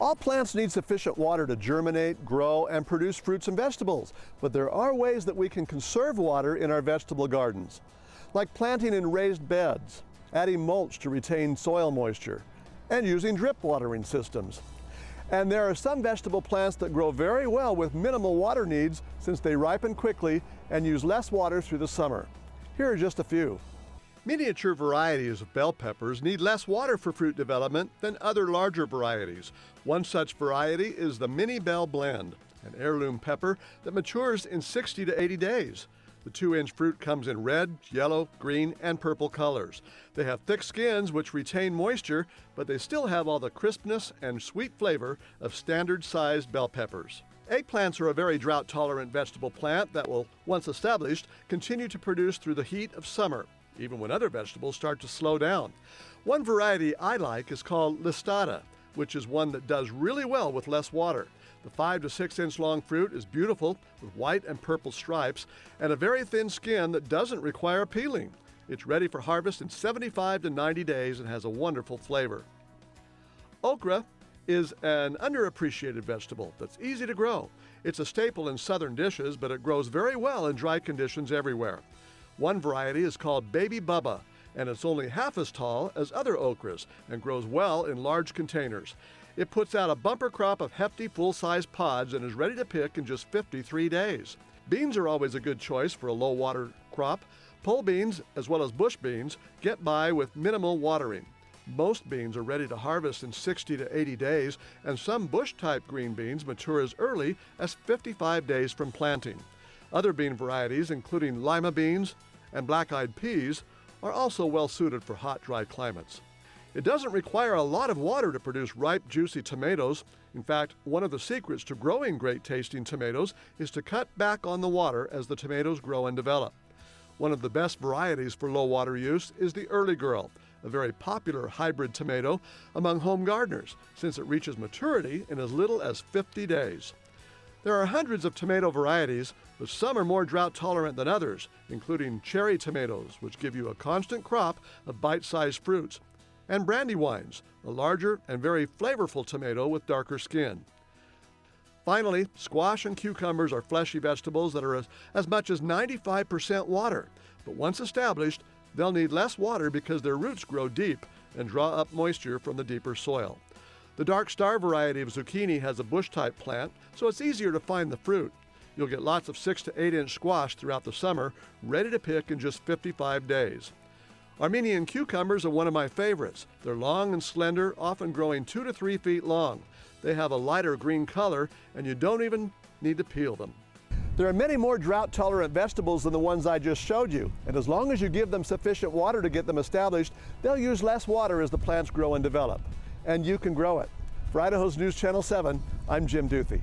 All plants need sufficient water to germinate, grow, and produce fruits and vegetables, but there are ways that we can conserve water in our vegetable gardens, like planting in raised beds, adding mulch to retain soil moisture, and using drip watering systems. And there are some vegetable plants that grow very well with minimal water needs since they ripen quickly and use less water through the summer. Here are just a few. Miniature varieties of bell peppers need less water for fruit development than other larger varieties. One such variety is the Mini Bell Blend, an heirloom pepper that matures in 60 to 80 days. The 2-inch fruit comes in red, yellow, green, and purple colors. They have thick skins which retain moisture, but they still have all the crispness and sweet flavor of standard-sized bell peppers. Eggplants are a very drought-tolerant vegetable plant that will, once established, continue to produce through the heat of summer, even when other vegetables start to slow down. One variety I like is called listata, which is one that does really well with less water. The 5 to 6 inch long fruit is beautiful with white and purple stripes and a very thin skin that doesn't require peeling. It's ready for harvest in 75 to 90 days and has a wonderful flavor. Okra is an underappreciated vegetable that's easy to grow. It's a staple in southern dishes, but it grows very well in dry conditions everywhere. One variety is called Baby Bubba, and it's only half as tall as other okras and grows well in large containers. It puts out a bumper crop of hefty, full-size pods and is ready to pick in just 53 days. Beans are always a good choice for a low-water crop. Pole beans, as well as bush beans, get by with minimal watering. Most beans are ready to harvest in 60 to 80 days, and some bush-type green beans mature as early as 55 days from planting. Other bean varieties, including lima beans and black-eyed peas, are also well suited for hot, dry climates. It doesn't require a lot of water to produce ripe, juicy tomatoes. In fact, one of the secrets to growing great-tasting tomatoes is to cut back on the water as the tomatoes grow and develop. One of the best varieties for low-water use is the Early Girl, a very popular hybrid tomato among home gardeners, since it reaches maturity in as little as 50 days. There are hundreds of tomato varieties, but some are more drought-tolerant than others, including cherry tomatoes, which give you a constant crop of bite-sized fruits, and brandywines, a larger and very flavorful tomato with darker skin. Finally, squash and cucumbers are fleshy vegetables that are as much as 95% water, but once established, they'll need less water because their roots grow deep and draw up moisture from the deeper soil. The dark star variety of zucchini has a bush-type plant, so it's easier to find the fruit. You'll get lots of 6 to 8 inch squash throughout the summer, ready to pick in just 55 days. Armenian cucumbers are one of my favorites. They're long and slender, often growing 2 to 3 feet long. They have a lighter green color, and you don't even need to peel them. There are many more drought-tolerant vegetables than the ones I just showed you, and as long as you give them sufficient water to get them established, they'll use less water as the plants grow and develop. And you can grow it. For Idaho's News Channel 7, I'm Jim Duthie.